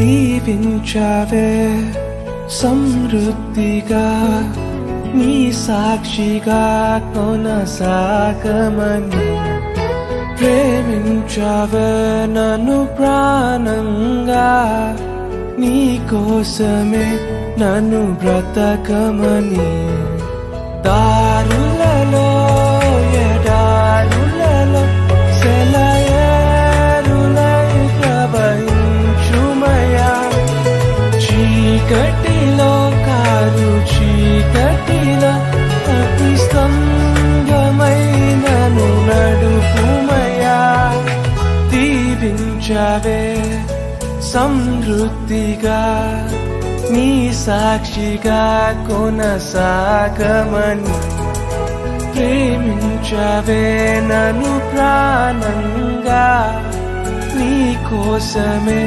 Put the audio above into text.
దీవించావే సమృద్ధిగా నీ సాక్షిగా కొనసాగమని ప్రేమించావే నన్ను ప్రాణంగా నీ కోసమే నన్ను బ్రతకమని దారులలో ఎడారులలో సెలయేరులై ప్రవహించుమయా చీకటిలో కారు చీకటిలో అతి స్తంభమైనను నడుపుమయా దీవించావే సమృద్ధిగా నీ సాక్షిగా కొనసాగమని ప్రేమించవే నన్ను ప్రాణంగా నీ కోసమే